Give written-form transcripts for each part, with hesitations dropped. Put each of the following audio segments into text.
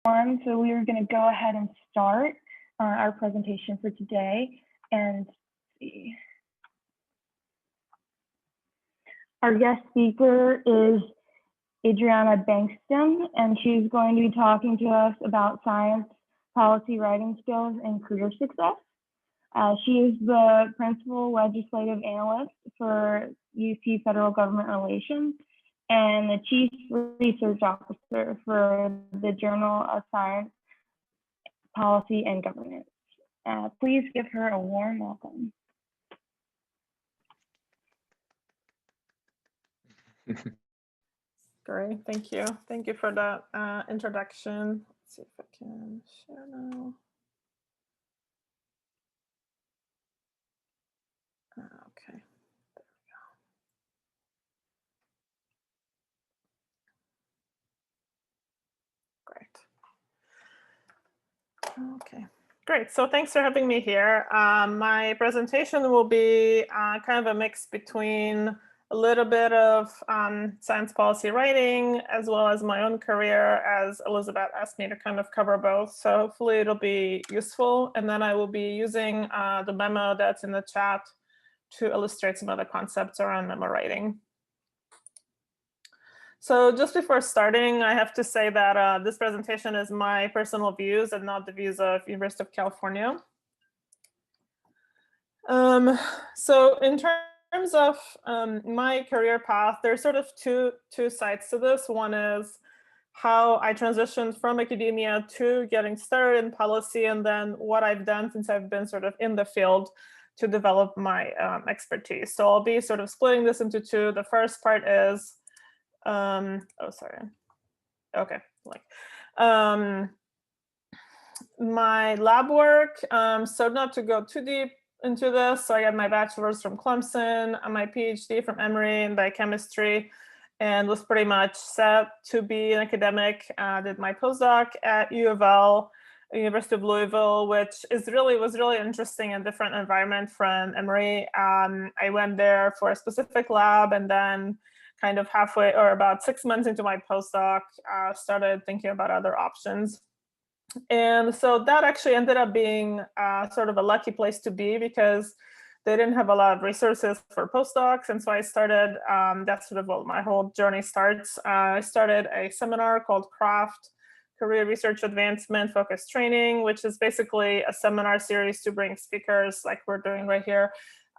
So we are going to go ahead and start our presentation for today. And see. Our guest speaker is Adriana Bankston, and she's going to be talking to us about science, policy writing skills, and career success. She is the principal legislative analyst for UC Federal Government Relations and the chief research officer for the Journal of Science, Policy, and Governance. Please give her a warm welcome. Great, thank you. Thank you for that introduction. Let's see if I can share now. Okay, there we go. Great. Okay, great. So thanks for having me here. My presentation will be kind of a mix between a little bit of science policy writing, as well as my own career, as Elizabeth asked me to kind of cover both. So hopefully it'll be useful. And then I will be using the memo that's in the chat to illustrate some of the concepts around memo writing. So just before starting, I have to say that this presentation is my personal views and not the views of University of California. So in terms of my career path, there's sort of two sides to this. One is how I transitioned from academia to getting started in policy, and then what I've done since I've been sort of in the field to develop my expertise. So I'll be sort of splitting this into two. The first part is, my lab work. So not to go too deep into this, so I got my bachelor's from Clemson, my PhD from Emory in biochemistry, and was pretty much set to be an academic. Did my postdoc at U of L, University of Louisville, which was really interesting and different environment from Emory. I went there for a specific lab, and then kind of halfway or about 6 months into my postdoc, started thinking about other options. And so that actually ended up being sort of a lucky place to be, because they didn't have a lot of resources for postdocs. And so I started, that's sort of what my whole journey starts. I started a seminar called CRAFT, Career Research Advancement Focused Training, which is basically a seminar series to bring speakers like we're doing right here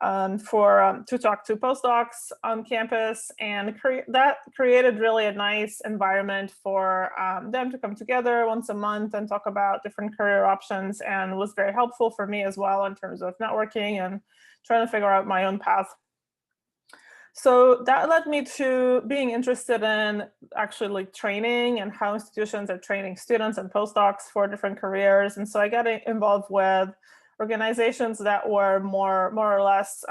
to talk to postdocs on campus, and that created really a nice environment for them to come together once a month and talk about different career options, and was very helpful for me as well in terms of networking and trying to figure out my own path. So that led me to being interested in actually like training and how institutions are training students and postdocs for different careers. And so I got involved with organizations that were more or less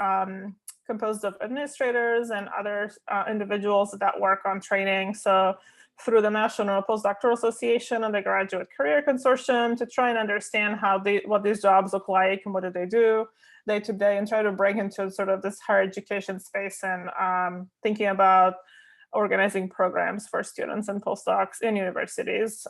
composed of administrators and other individuals that work on training. So through the National Postdoctoral Association and the Graduate Career Consortium, to try and understand what these jobs look like and what do they do day to day, and try to break into sort of this higher education space and thinking about organizing programs for students and postdocs in universities.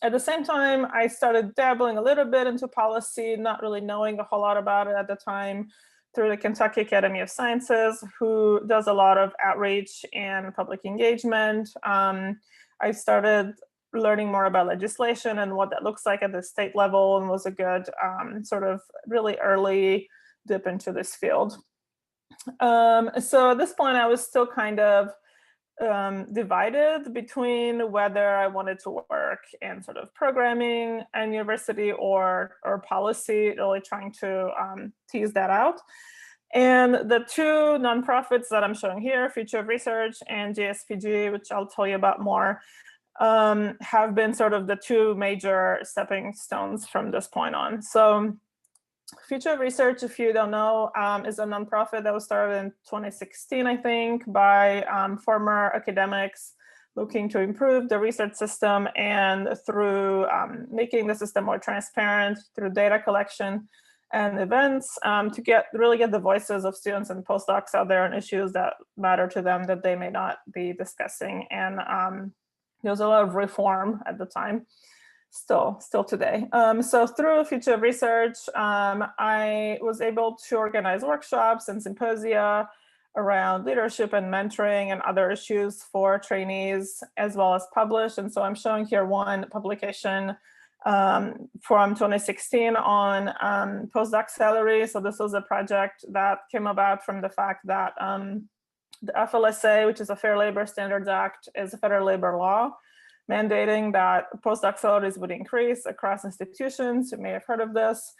At the same time, I started dabbling a little bit into policy, not really knowing a whole lot about it at the time, through the Kentucky Academy of Sciences, who does a lot of outreach and public engagement. I started learning more about legislation and what that looks like at the state level, and was a good sort of really early dip into this field. So at this point, I was still kind of divided between whether I wanted to work in sort of programming and university or policy, really trying to tease that out. And the two nonprofits that I'm showing here, Future of Research and JSPG, which I'll tell you about more, have been sort of the two major stepping stones from this point on. So Future of Research, if you don't know, is a nonprofit that was started in 2016, I think, by former academics looking to improve the research system, and through making the system more transparent through data collection and events, to really get the voices of students and postdocs out there on issues that matter to them that they may not be discussing. And there was a lot of reform at the time, still today. So through Future of Research, I was able to organize workshops and symposia around leadership and mentoring and other issues for trainees, as well as publish. And so I'm showing here one publication from 2016 on postdoc salary. So this was a project that came about from the fact that the FLSA, which is a Fair Labor Standards Act, is a federal labor law mandating that postdoc salaries would increase across institutions. You may have heard of this.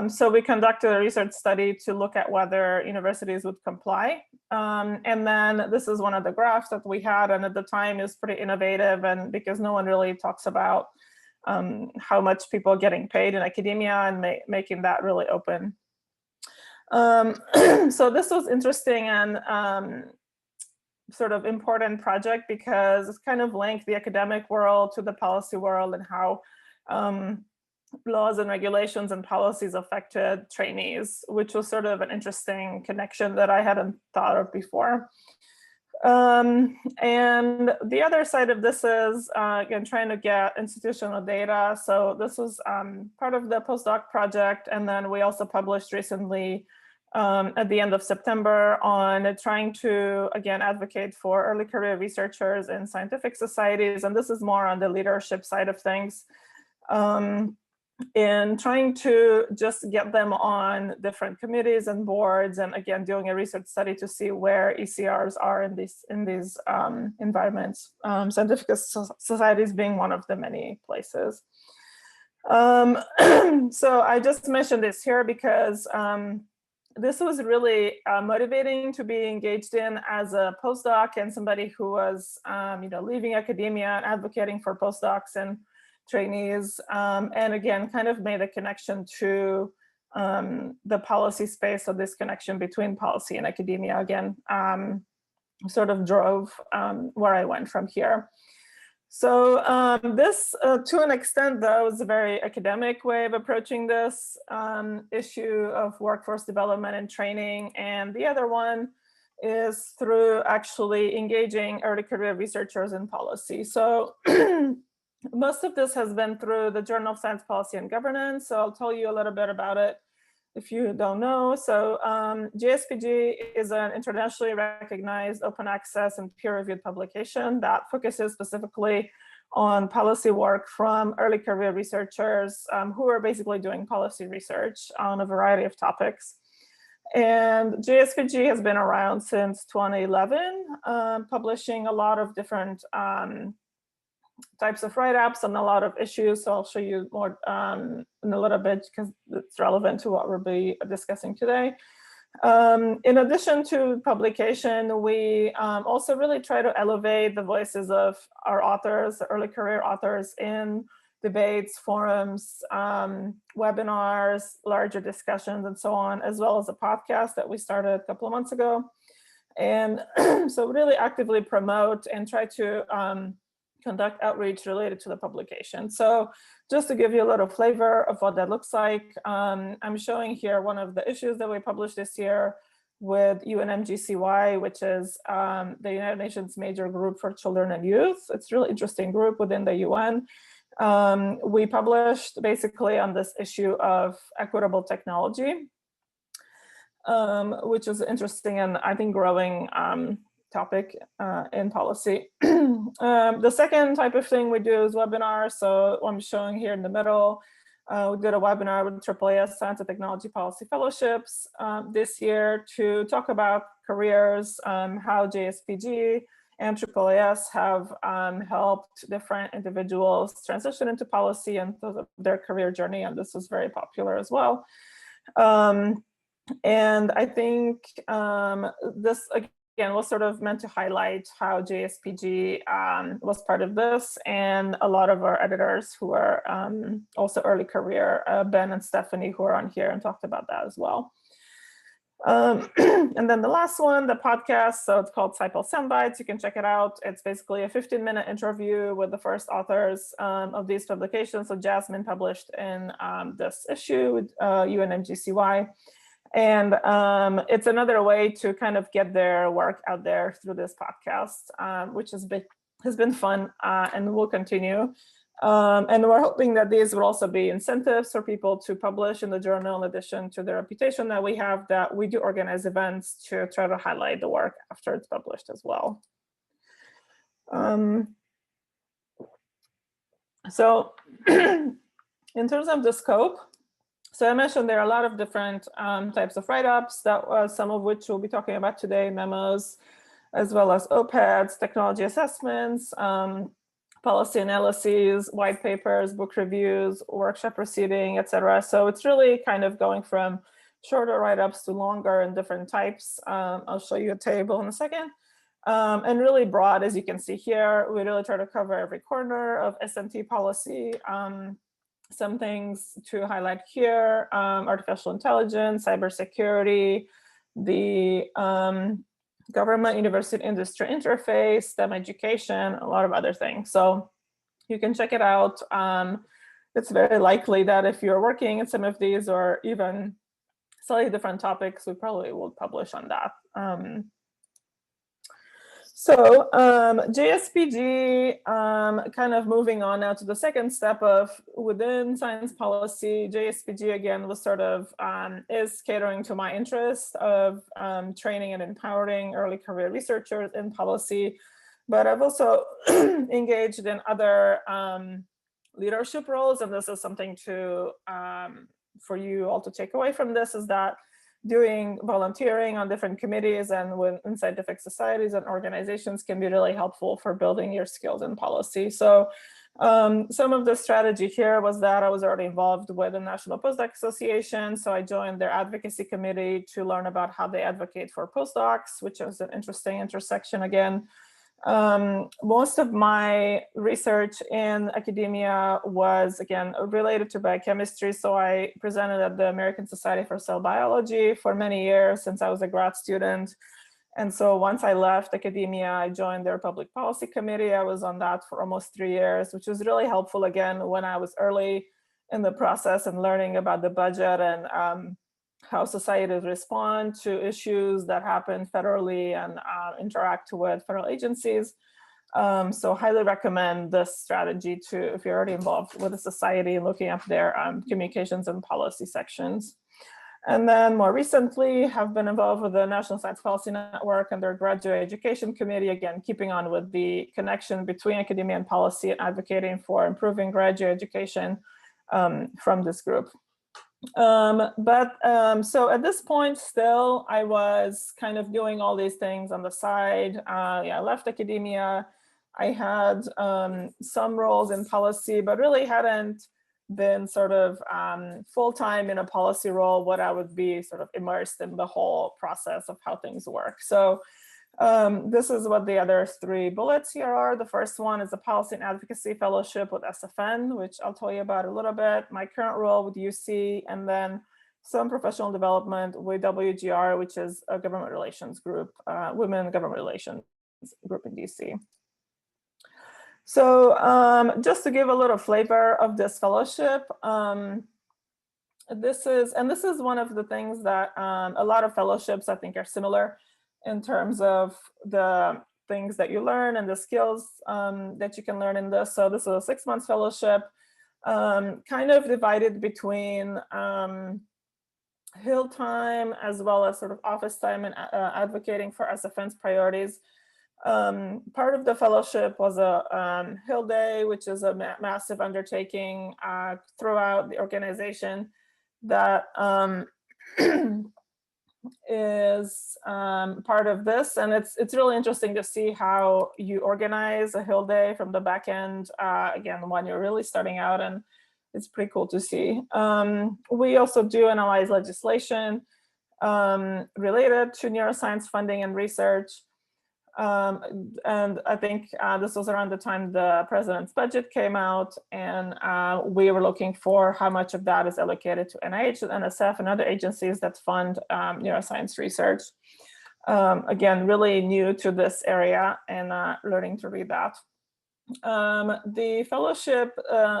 So we conducted a research study to look at whether universities would comply. And then this is one of the graphs that we had, and at the time is pretty innovative, and because no one really talks about how much people are getting paid in academia, and making that really open. So this was interesting and sort of important project because it's kind of linked the academic world to the policy world, and how laws and regulations and policies affected trainees, which was sort of an interesting connection that I hadn't thought of before. And the other side of this is, again, trying to get institutional data. So this was part of the postdoc project. And then we also published recently at the end of September on trying to, again, advocate for early career researchers in scientific societies. And this is more on the leadership side of things. In trying to just get them on different committees and boards, and again, doing a research study to see where ECRs are in these environments, scientific societies being one of the many places. So I just mentioned this here because this was really motivating to be engaged in as a postdoc and somebody who was leaving academia and advocating for postdocs and trainees, and again, kind of made a connection to the policy space. So this connection between policy and academia, again, sort of drove where I went from here. So this, to an extent, though, is a very academic way of approaching this issue of workforce development and training. And the other one is through actually engaging early career researchers in policy. So most of this has been through the Journal of Science Policy and Governance. So I'll tell you a little bit about it if you don't know. So JSPG is an internationally recognized open access and peer-reviewed publication that focuses specifically on policy work from early career researchers who are basically doing policy research on a variety of topics. And JSPG has been around since 2011, publishing a lot of different types of write-ups on a lot of issues. So I'll show you more in a little bit because it's relevant to what we'll be discussing today. In addition to publication, we also really try to elevate the voices of our authors, early career authors, in debates, forums, webinars, larger discussions, and so on, as well as a podcast that we started a couple of months ago. And so really actively promote and try to conduct outreach related to the publication. So just to give you a little flavor of what that looks like, I'm showing here one of the issues that we published this year with UNMGCY, which is the United Nations Major Group for Children and Youth. It's a really interesting group within the UN. We published basically on this issue of equitable technology, which is interesting and I think growing topic in policy. The second type of thing we do is webinars. So I'm showing here in the middle, we did a webinar with AAAS Science and Technology Policy Fellowships this year to talk about careers, how JSPG and AAAS have helped different individuals transition into policy and their career journey. And this was very popular as well. And I think this, again, was sort of meant to highlight how JSPG was part of this, and a lot of our editors who are also early career, Ben and Stephanie, who are on here and talked about that as well. And then the last one, the podcast, so it's called SciPol Soundbites. You can check it out. It's basically a 15-minute interview with the first authors of these publications. So Jasmine published in this issue with UNMGCY. And it's another way to kind of get their work out there through this podcast, which has has been fun and will continue. And we're hoping that these will also be incentives for people to publish in the journal, in addition to the reputation that we have, that we do organize events to try to highlight the work after it's published as well. So in terms of the scope, so I mentioned there are a lot of different types of write-ups, that some of which we'll be talking about today, memos, as well as OPEDs, technology assessments, policy analyses, white papers, book reviews, workshop proceeding, etc. So it's really kind of going from shorter write-ups to longer and different types. I'll show you a table in a second. And really broad, as you can see here. We really try to cover every corner of SMT policy. Some things to highlight here: artificial intelligence, cybersecurity, the government, university, industry interface, STEM education, a lot of other things. So you can check it out. It's very likely that if you're working in some of these or even slightly different topics, we probably will publish on that. So JSPG, kind of moving on now to the second step of within science policy, JSPG again was sort of, is catering to my interest of training and empowering early career researchers in policy. But I've also engaged in other leadership roles, and this is something to, for you all to take away from this, is that doing volunteering on different committees and in scientific societies and organizations can be really helpful for building your skills in policy. So some of the strategy here was that I was already involved with the National Postdoc Association. So I joined their advocacy committee to learn about how they advocate for postdocs, which is an interesting intersection again. Most of my research in academia was, again, related to biochemistry. So I presented at the American Society for Cell Biology for many years since I was a grad student. And so once I left academia, I joined their public policy committee. I was on that for almost 3 years, which was really helpful, again, when I was early in the process and learning about the budget and how societies respond to issues that happen federally and interact with federal agencies. So highly recommend this strategy to, if you're already involved with a society and looking up their communications and policy sections. And then more recently have been involved with the National Science Policy Network and their graduate education committee, again, keeping on with the connection between academia and policy and advocating for improving graduate education from this group. So at this point still, I was kind of doing all these things on the side. I left academia. I had some roles in policy, but really hadn't been sort of full-time in a policy role, what I would be sort of immersed in the whole process of how things work. So this is what the other 3 bullets here are. The first one is a policy and advocacy fellowship with SFN, which I'll tell you about a little bit. My current role with UC, and then some professional development with WGR, which is a government relations group, women government relations group in DC. So just to give a little flavor of this fellowship, this is one of the things that a lot of fellowships I think are similar in terms of the things that you learn and the skills that you can learn in this. So this is a 6-month fellowship, kind of divided between Hill time as well as sort of office time and advocating for SFN's priorities. Part of the fellowship was a Hill Day, which is a massive undertaking throughout the organization that is part of this. And it's really interesting to see how you organize a Hill Day from the back end, again, when you're really starting out, and it's pretty cool to see. We also do analyze legislation related to neuroscience funding and research. And I think this was around the time the president's budget came out, and we were looking for how much of that is allocated to NIH and NSF and other agencies that fund neuroscience research. Again, really new to this area and learning to read that. The fellowship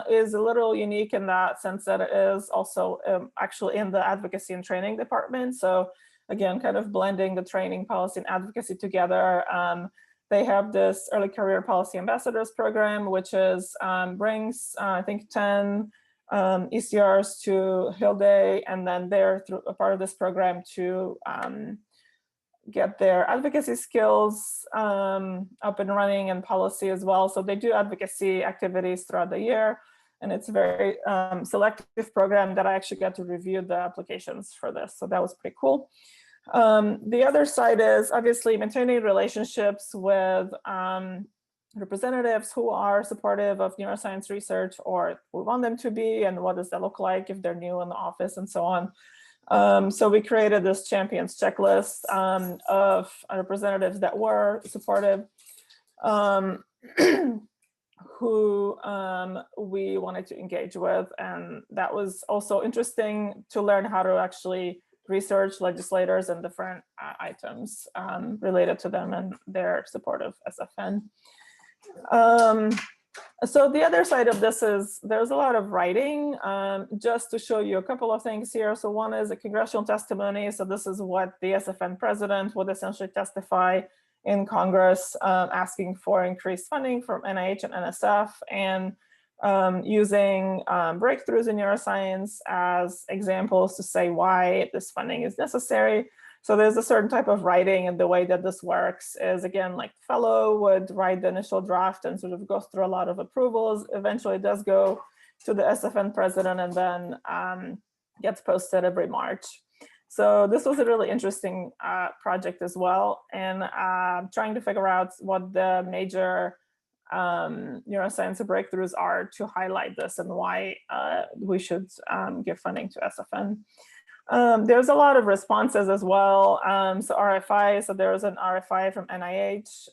is a little unique in that sense that it is also actually in the advocacy and training department. So again, kind of blending the training, policy, and advocacy together. they have this early career policy ambassadors program, which is brings, I think, 10 ECRs to Hill Day, and then they're through a part of this program to get their advocacy skills up and running, and policy as well. So they do advocacy activities throughout the year, and it's a very selective program that I actually got to review the applications for this. So that was pretty cool. The other side is obviously maintaining relationships with representatives who are supportive of neuroscience research, or we want them to be, and what does that look like if they're new in the office and so on. So we created this champions checklist of representatives that were supportive, who we wanted to engage with. And that was also interesting to learn how to actually research legislators and different items related to them and their support of SFN. So the other side of this is there's a lot of writing. Just to show you a couple of things here. So one is a congressional testimony. So this is what the SFN president would essentially testify in Congress, asking for increased funding from NIH and NSF, and using breakthroughs in neuroscience as examples to say why this funding is necessary. So there's a certain type of writing, and the way that this works is, again, like the fellow would write the initial draft and sort of goes through a lot of approvals. Eventually it does go to the SFN president, and then gets posted every March. So this was a really interesting project as well, and trying to figure out what the major neuroscience breakthroughs are to highlight this and why we should give funding to SFN. There's a lot of responses as well. So RFI, so there was an RFI from NIH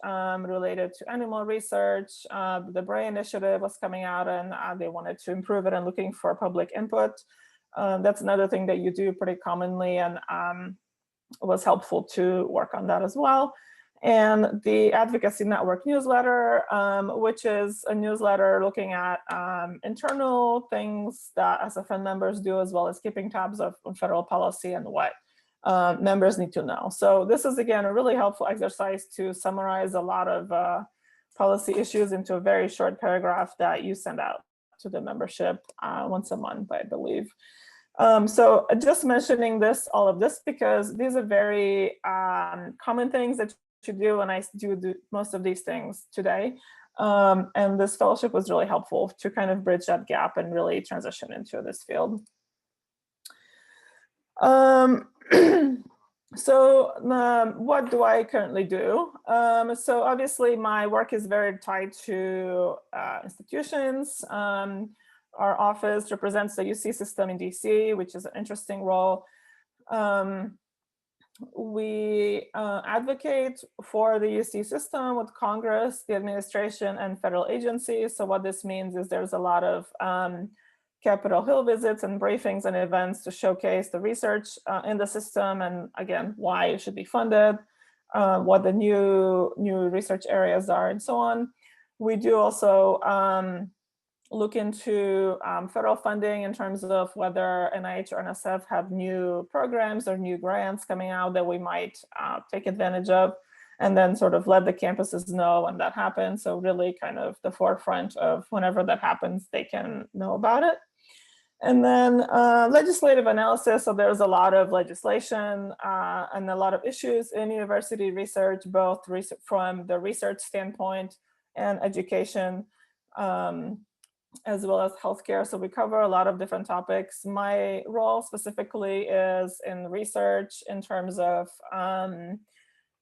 related to animal research. The BRAE initiative was coming out, and they wanted to improve it and looking for public input. That's another thing that you do pretty commonly, and it was helpful to work on that as well. And the Advocacy Network newsletter, which is a newsletter looking at internal things that SFN members do, as well as keeping tabs on federal policy and what members need to know. So this is, again, a really helpful exercise to summarize a lot of policy issues into a very short paragraph that you send out to the membership once a month, I believe. So just mentioning this, all of this, because these are very common things that you do, and I do most of these things today. And this fellowship was really helpful to kind of bridge that gap and really transition into this field. So what do I currently do? So obviously my work is very tied to institutions. Our office represents the UC system in DC, which is an interesting role. We advocate for the UC system with Congress, the administration, and federal agencies. So what this means is there's a lot of Capitol Hill visits and briefings and events to showcase the research in the system, and again, why it should be funded, what the new research areas are, and so on. We do also look into federal funding in terms of whether NIH or NSF have new programs or new grants coming out that we might take advantage of, and then sort of let the campuses know when that happens. So really kind of the forefront of whenever that happens, they can know about it. And then legislative analysis. So there's a lot of legislation and a lot of issues in university research, both from the research standpoint and education, as well as healthcare. So we cover a lot of different topics. My role specifically is in research in terms of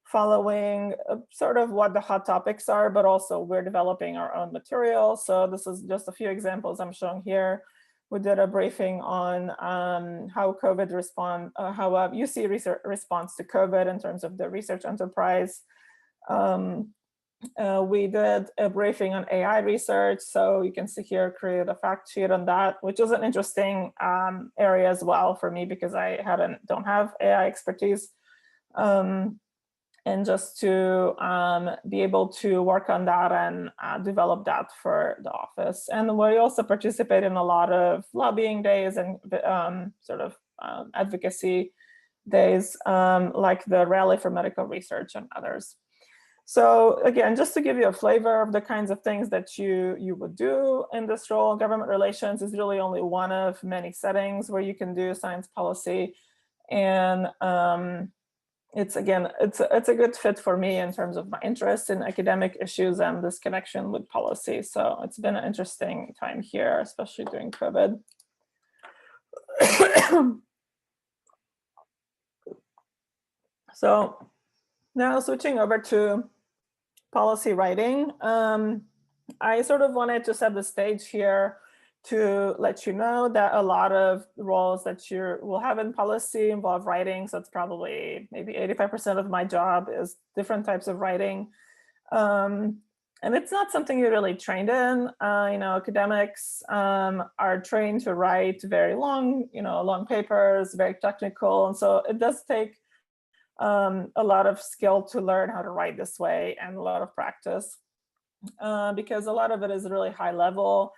following sort of what the hot topics are, but also we're developing our own material. So this is just a few examples I'm showing here. We did a briefing on how COVID how UC research responds to COVID in terms of the research enterprise. We did a briefing on AI research. So you can see here, create a fact sheet on that, which is an interesting area as well for me, because I don't have AI expertise. And just to be able to work on that and develop that for the office. And we also participate in a lot of lobbying days and sort of advocacy days, like the Rally for Medical Research and others. So again, just to give you a flavor of the kinds of things that you would do in this role, government relations is really only one of many settings where you can do science policy. And it's a good fit for me in terms of my interest in academic issues and this connection with policy. So it's been an interesting time here, especially during COVID. So now switching over to policy writing, I sort of wanted to set the stage here to let you know that a lot of roles that you will have in policy involve writing. So it's probably maybe 85% of my job is different types of writing. And it's not something you're really trained in. Academics are trained to write very long, long papers, very technical. And so it does take a lot of skill to learn how to write this way and a lot of practice because a lot of it is really high level.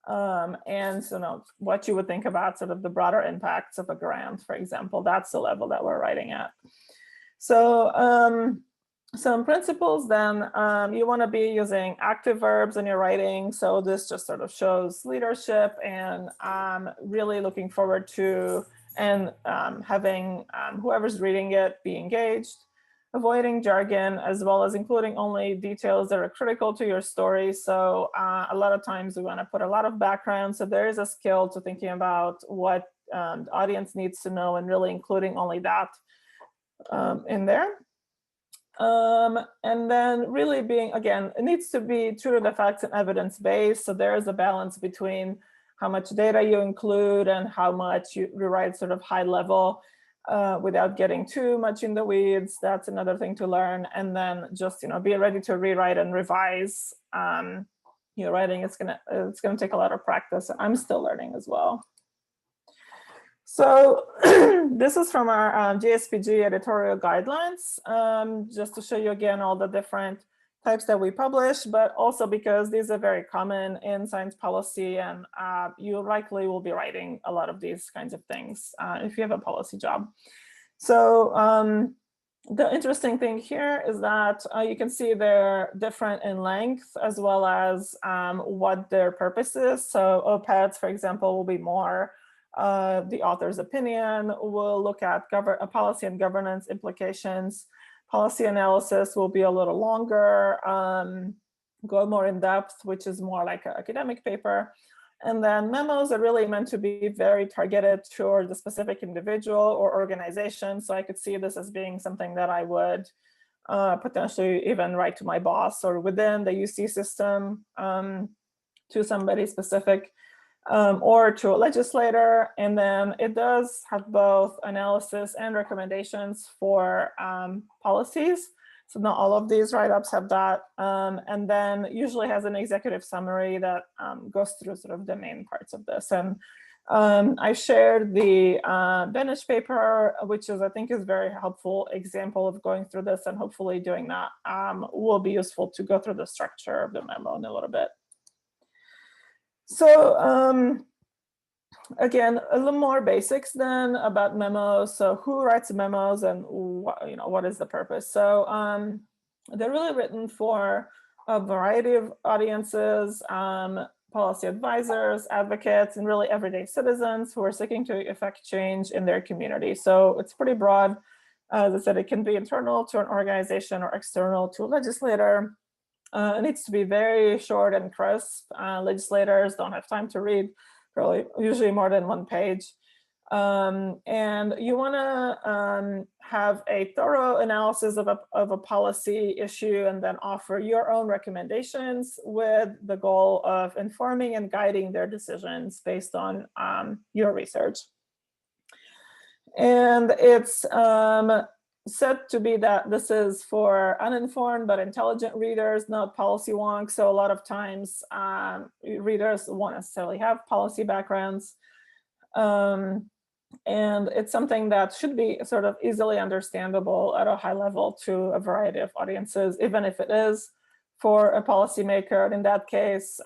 And so what you would think about sort of the broader impacts of a grant, for example, that's the level that we're writing at. So some principles then, you want to be using active verbs in your writing. So this just sort of shows leadership and really looking forward to and having whoever's reading it be engaged, avoiding jargon, as well as including only details that are critical to your story. So a lot of times we want to put a lot of background. So there is a skill to thinking about what the audience needs to know and really including only that in there. And then really being, again, it needs to be true to the facts and evidence-based. So there is a balance between how much data you include and how much you write sort of high level without getting too much in the weeds. That's another thing to learn. And then just, be ready to rewrite and revise your writing. It's gonna take a lot of practice. I'm still learning as well. So this is from our JSPG editorial guidelines, just to show you again all the different types that we publish, but also because these are very common in science policy and you likely will be writing a lot of these kinds of things if you have a policy job. So the interesting thing here is that you can see they're different in length as well as what their purpose is. So OPEDs, for example, will be more the author's opinion. We'll look at policy and governance implications. Policy analysis will be a little longer, go more in depth, which is more like an academic paper. And then memos are really meant to be very targeted toward the specific individual or organization. So I could see this as being something that I would potentially even write to my boss or within the UC system to somebody specific. Or to a legislator. And then it does have both analysis and recommendations for policies. So not all of these write-ups have that. And then usually has an executive summary that goes through sort of the main parts of this. And I shared the Benish paper, which I think is very helpful example of going through this, and hopefully doing that will be useful to go through the structure of the memo in a little bit. So again, a little more basics then about memos. So who writes memos and what is the purpose? So they're really written for a variety of audiences, policy advisors, advocates, and really everyday citizens who are seeking to effect change in their community. So it's pretty broad. As I said, it can be internal to an organization or external to a legislator. It needs to be very short and crisp. Legislators don't have time to read probably usually more than one page. And you want to have a thorough analysis of a policy issue and then offer your own recommendations with the goal of informing and guiding their decisions based on your research. And it's said to be that this is for uninformed but intelligent readers, not policy wonks. So a lot of times readers won't necessarily have policy backgrounds. And it's something that should be sort of easily understandable at a high level to a variety of audiences, even if it is for a policymaker. And in that case,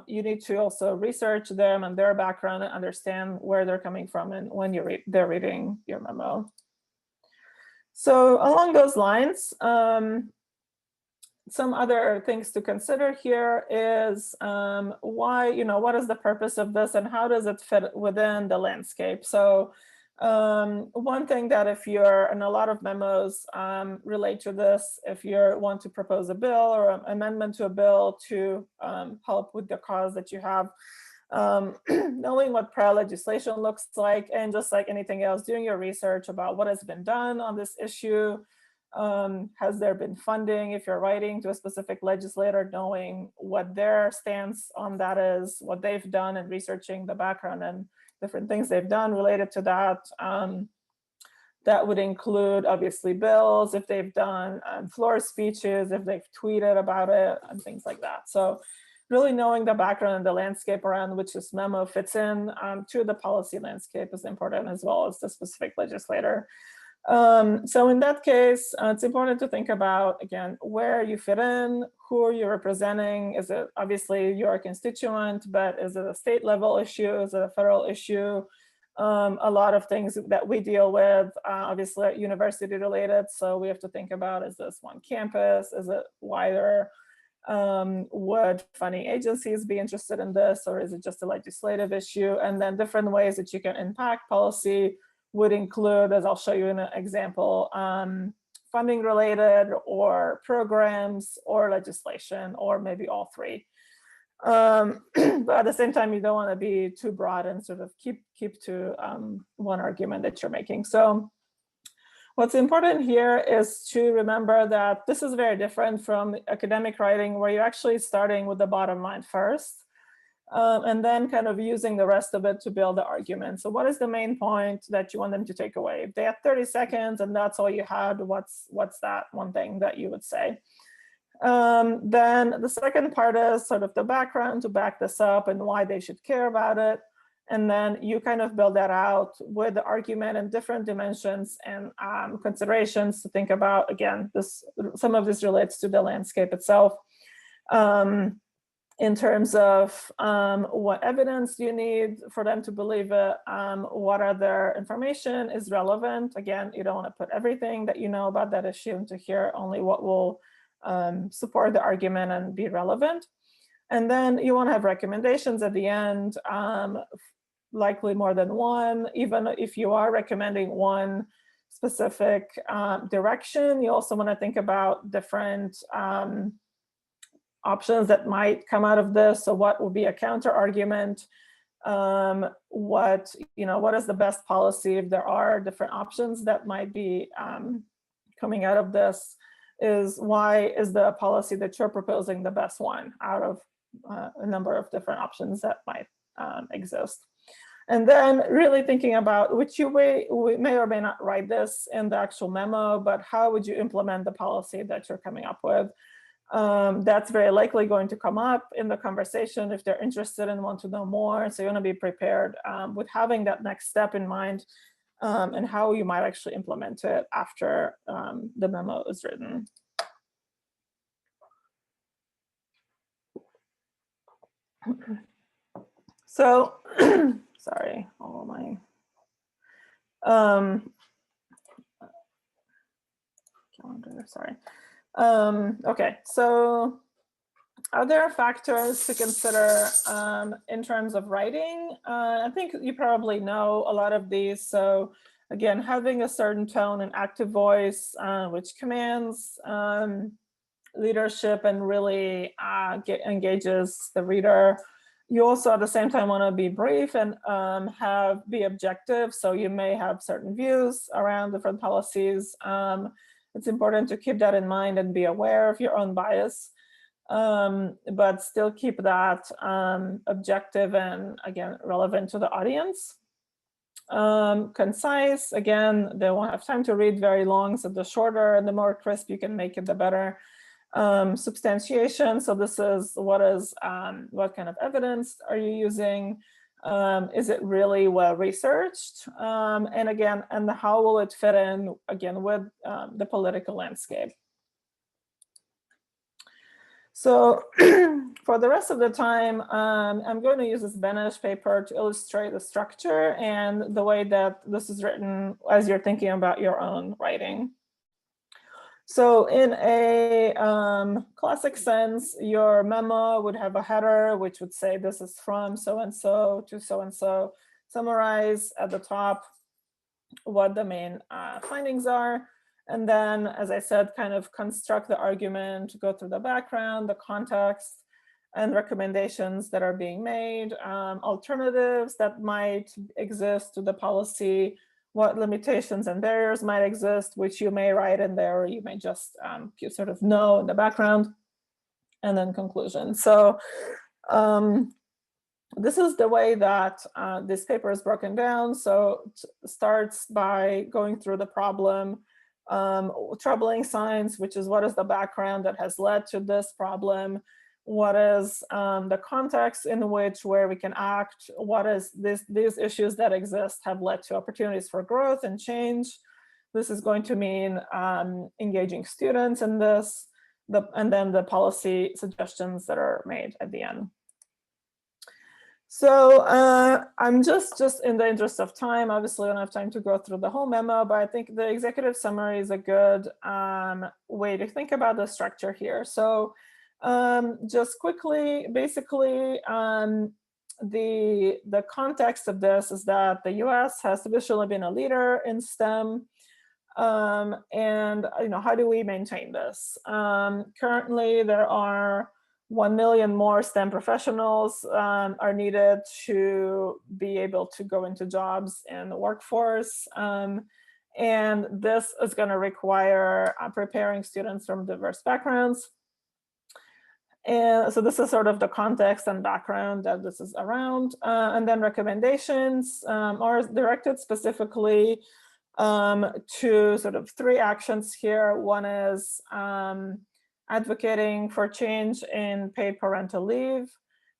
you need to also research them and their background and understand where they're coming from and when they're reading your memo. So along those lines, some other things to consider here is why, what is the purpose of this and how does it fit within the landscape? So one thing that if you're, and a lot of memos relate to this, if you want to propose a bill or an amendment to a bill to help with the cause that you have, knowing what prior legislation looks like, and just like anything else, doing your research about what has been done on this issue. Has there been funding? If you're writing to a specific legislator, knowing what their stance on that is, what they've done, and researching the background and different things they've done related to that. That would include obviously bills, if they've done floor speeches, if they've tweeted about it, and things like that. So really knowing the background and the landscape around which this memo fits in to the policy landscape is important, as well as the specific legislator. So in that case, it's important to think about, again, where you fit in, who are you representing? Is it obviously you're a constituent, but is it a state level issue? Is it a federal issue? A lot of things that we deal with, obviously are university related. So we have to think about, is this one campus? Is it wider? Would funding agencies be interested in this, or is it just a legislative issue? And then different ways that you can impact policy would include, as I'll show you in an example, funding related or programs or legislation, or maybe all three. But at the same time, you don't want to be too broad and sort of keep to one argument that you're making. So what's important here is to remember that this is very different from academic writing, where you're actually starting with the bottom line first. And then kind of using the rest of it to build the argument. So what is the main point that you want them to take away? If they had 30 seconds and that's all you had, what's that one thing that you would say? Then the second part is sort of the background to back this up and why they should care about it. And then you kind of build that out with the argument and different dimensions and considerations to think about. Again, some of this relates to the landscape itself. In terms of what evidence do you need for them to believe it, what other information is relevant. Again, you don't want to put everything that you know about that issue into here, only what will support the argument and be relevant. And then you want to have recommendations at the end, likely more than one. Even if you are recommending one specific direction, you also want to think about different options that might come out of this. So what will be a counter argument? What is the best policy if there are different options that might be coming out of this? Why is the policy that you're proposing the best one out of a number of different options that might exist? And then really thinking about which we may or may not write this in the actual memo, but how would you implement the policy that you're coming up with? That's very likely going to come up in the conversation if they're interested and want to know more. So you want to be prepared with having that next step in mind and how you might actually implement it after the memo is written. So, sorry, all my calendar, sorry. Okay, so other factors to consider in terms of writing. I think you probably know a lot of these. So again, having a certain tone and active voice, which commands leadership and really engages the reader. You also at the same time want to be brief and be objective. So you may have certain views around different policies. It's important to keep that in mind and be aware of your own bias, but still keep that objective and, again, relevant to the audience. Concise, again, they won't have time to read very long, so the shorter and the more crisp you can make it, the better. Substantiation, so this is what kind of evidence are you using? Is it really well researched? And again, how will it fit in, again, with the political landscape? So for the rest of the time, I'm going to use this Benish paper to illustrate the structure and the way that this is written as you're thinking about your own writing. So in a classic sense, your memo would have a header, which would say this is from so-and-so to so-and-so, summarize at the top what the main findings are. And then, as I said, kind of construct the argument, go through the background, the context, and recommendations that are being made, alternatives that might exist to the policy, what limitations and barriers might exist, which you may write in there, or you may just sort of know in the background, and then conclusion. So this is the way that this paper is broken down. So it starts by going through the problem, troubling signs, which is what is the background that has led to this problem, what is the context in which where we can act, what is these issues that exist have led to opportunities for growth and change. This is going to mean engaging students in this, and then the policy suggestions that are made at the end. So I'm just in the interest of time, obviously I don't have time to go through the whole memo, but I think the executive summary is a good way to think about the structure here. So just quickly, basically, the context of this is that the US has traditionally been a leader in STEM. And how do we maintain this? Currently, there are 1 million more STEM professionals are needed to be able to go into jobs in the workforce. And this is going to require preparing students from diverse backgrounds. And so this is sort of the context and background that this is around. And then recommendations are directed specifically to sort of 3 actions here. One is advocating for change in paid parental leave.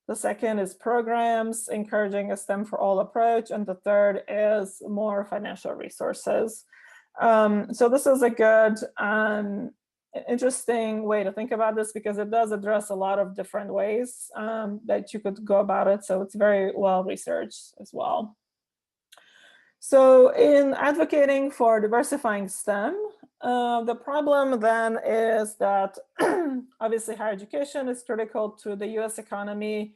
The second is programs encouraging a STEM for all approach. And the third is more financial resources. So this is a good, interesting way to think about this, because it does address a lot of different ways that you could go about it. So it's very well researched as well. So in advocating for diversifying STEM, the problem then is that obviously higher education is critical to the US economy,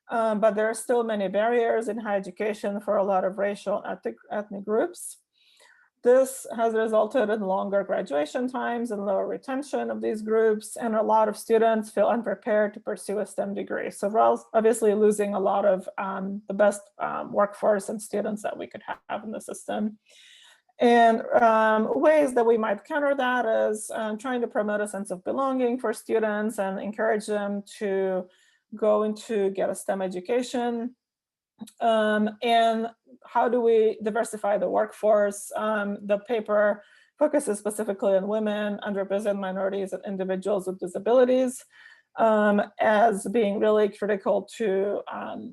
but there are still many barriers in higher education for a lot of racial ethnic groups. This has resulted in longer graduation times and lower retention of these groups, and a lot of students feel unprepared to pursue a STEM degree. So we're obviously losing a lot of the best workforce and students that we could have in the system. And ways that we might counter that is trying to promote a sense of belonging for students and encourage them to go into get a STEM education. And how do we diversify the workforce? The paper focuses specifically on women, underrepresented minorities, and individuals with disabilities as being really critical to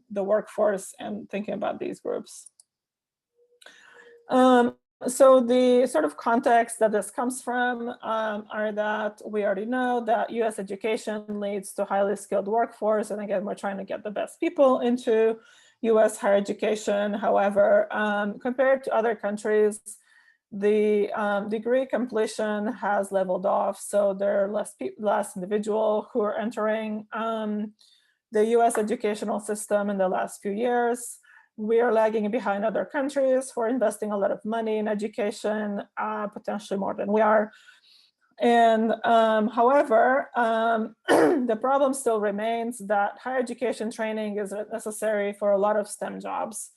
the workforce and thinking about these groups. So the sort of context that this comes from are that we already know that US education leads to highly skilled workforce. And again, we're trying to get the best people into US higher education. However, compared to other countries, the degree completion has leveled off. So there are less individuals who are entering the US educational system in the last few years. We are lagging behind other countries for investing a lot of money in education, potentially more than we are. And however, the problem still remains that higher education training is necessary for a lot of STEM jobs.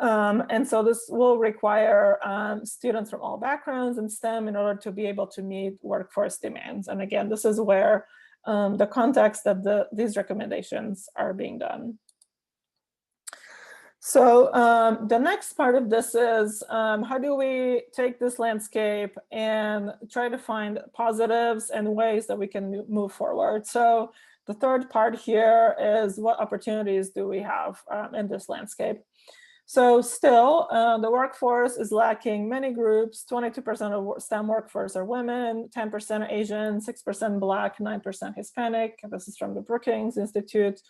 And so this will require students from all backgrounds in STEM in order to be able to meet workforce demands. And again, this is where the context that these recommendations are being done. So the next part of this is how do we take this landscape and try to find positives and ways that we can move forward. So the third part here is what opportunities do we have in this landscape. So still, the workforce is lacking many groups. 22% of STEM workforce are women, 10% Asian, 6% Black, 9% Hispanic. This is from the Brookings Institute.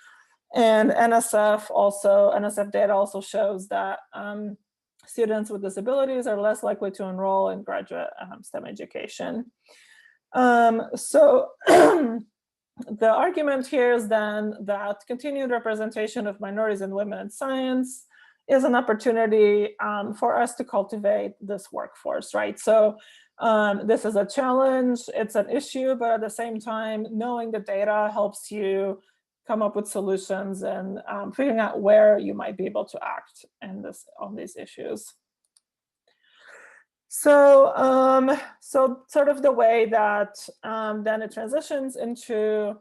And NSF data also shows that students with disabilities are less likely to enroll in graduate STEM education. So the argument here is then that continued representation of minorities and women in science is an opportunity for us to cultivate this workforce, right? So this is a challenge, it's an issue, but at the same time, knowing the data helps you come up with solutions and figuring out where you might be able to act on these issues. So, so sort of the way that then it transitions into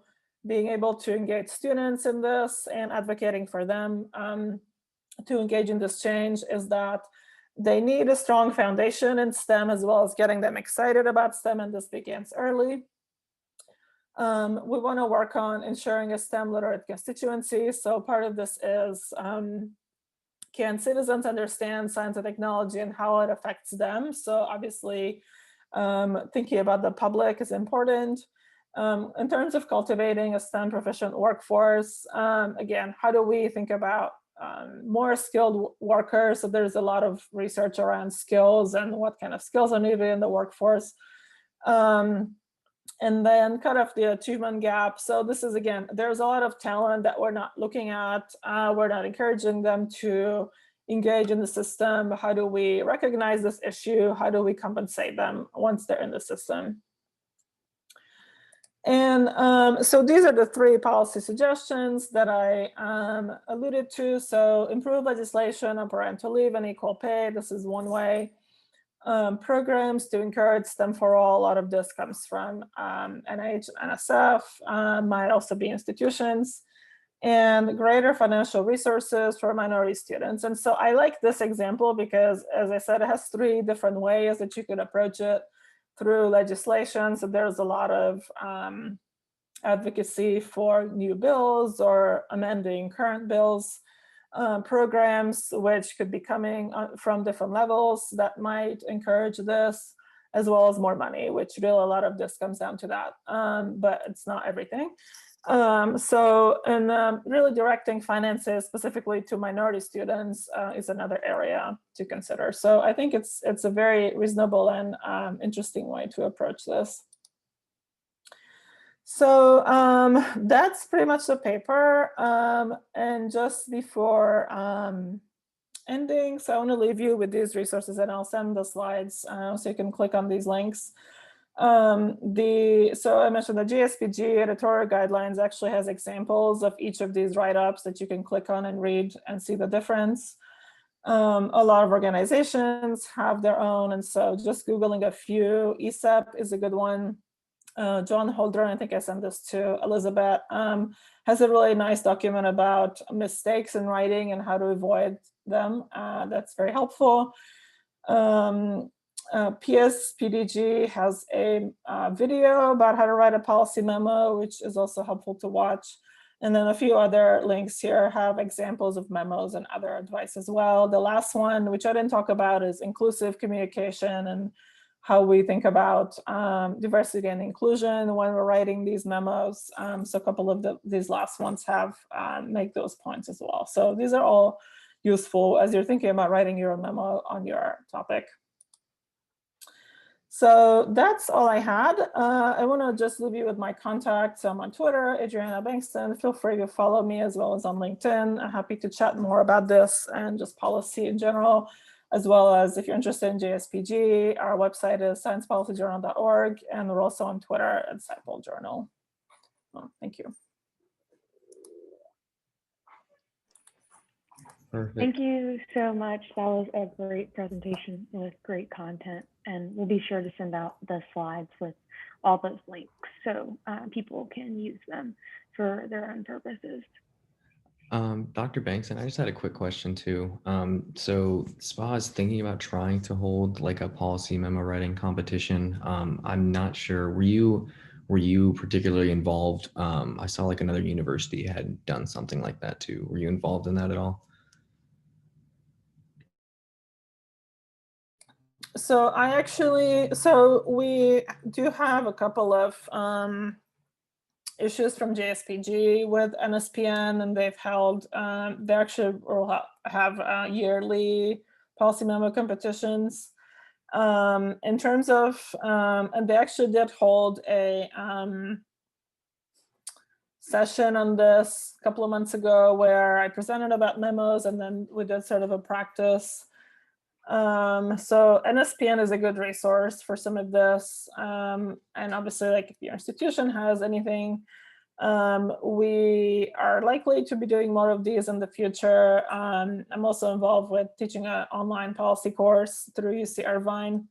being able to engage students in this and advocating for them to engage in this change is that they need a strong foundation in STEM, as well as getting them excited about STEM, and this begins early. We want to work on ensuring a STEM literate constituency. So part of this is, can citizens understand science and technology and how it affects them? So obviously, thinking about the public is important. In terms of cultivating a STEM proficient workforce, again, how do we think about more skilled workers? So there's a lot of research around skills and what kind of skills are needed in the workforce. And then kind of the achievement gap. So this is, again, there's a lot of talent that we're not looking at. We're not encouraging them to engage in the system. How do we recognize this issue? How do we compensate them once they're in the system? And so these are the 3 policy suggestions that I alluded to. So improve legislation on parental leave and equal pay. This is one way. Programs to encourage STEM for all. A lot of this comes from NIH, NSF, might also be institutions, and greater financial resources for minority students. And so I like this example because, as I said, it has 3 different ways that you could approach it through legislation. So there's a lot of advocacy for new bills or amending current bills. Programs which could be coming from different levels that might encourage this, as well as more money, which really a lot of this comes down to that, but it's not everything. So really directing finances specifically to minority students is another area to consider. So I think it's a very reasonable and interesting way to approach this. So that's pretty much the paper. And just before ending, so I want to leave you with these resources, and I'll send the slides so you can click on these links. So I mentioned the GSPG editorial guidelines actually has examples of each of these write-ups that you can click on and read and see the difference. A lot of organizations have their own, and so just Googling a few. ESEP is a good one. John Holdren, I think I sent this to Elizabeth, has a really nice document about mistakes in writing and how to avoid them. That's very helpful. PSPDG has a video about how to write a policy memo, which is also helpful to watch. And then a few other links here have examples of memos and other advice as well. The last one, which I didn't talk about, is inclusive communication and how we think about diversity and inclusion when we're writing these memos. So a couple of these last ones have make those points as well. So these are all useful as you're thinking about writing your memo on your topic. So that's all I had. I want to just leave you with my contacts. I'm on Twitter, Adriana Bankston. Feel free to follow me, as well as on LinkedIn. I'm happy to chat more about this and just policy in general, as well as if you're interested in JSPG, our website is sciencepolicyjournal.org, and we're also on Twitter at Sciencepolicy Journal. Well, thank you. Perfect. Thank you so much. That was a great presentation with great content, and we'll be sure to send out the slides with all those links so people can use them for their own purposes. Dr. Bankston, I just had a quick question too. So SPA is thinking about trying to hold like a policy memo writing competition. I'm not sure, were you particularly involved? I saw like another university had done something like that too. Were you involved in that at all? So we do have a couple of issues from JSPG with NSPN, and they've held, they actually will have yearly policy memo competitions. In terms of, and they actually did hold a session on this a couple of months ago where I presented about memos, and then we did sort of a practice. So NSPN is a good resource for some of this. And obviously, like if your institution has anything, we are likely to be doing more of these in the future. I'm also involved with teaching an online policy course through UC Irvine.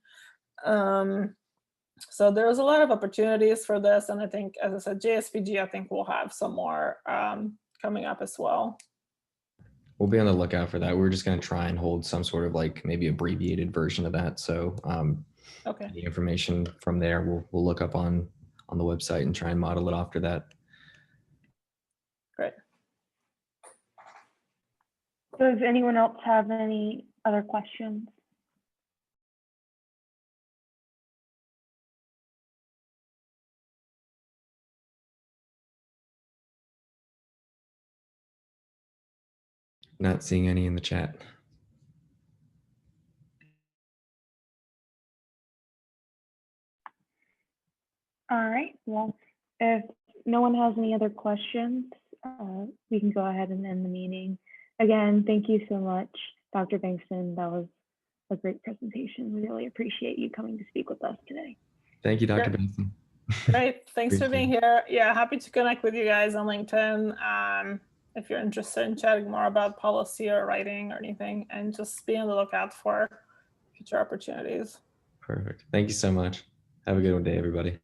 So there's a lot of opportunities for this. And I think, as I said, JSPG, I think we'll have some more coming up as well. We'll be on the lookout for that. We're just going to try and hold some sort of like maybe abbreviated version of that. So Okay. the information from there, we'll look up on the website and try and model it after that. Great. Does anyone else have any other questions? Not seeing any in the chat. All right, well, if no one has any other questions, we can go ahead and end the meeting. Again, thank you so much, Dr. Bankston. That was a great presentation. We really appreciate you coming to speak with us today. Thank you, Dr. Sure. Benson. Great. Thanks for being here. Yeah, happy to connect with you guys on LinkedIn. If you're interested in chatting more about policy or writing or anything, and just be on the lookout for future opportunities. Perfect. Thank you so much. Have a good day, everybody.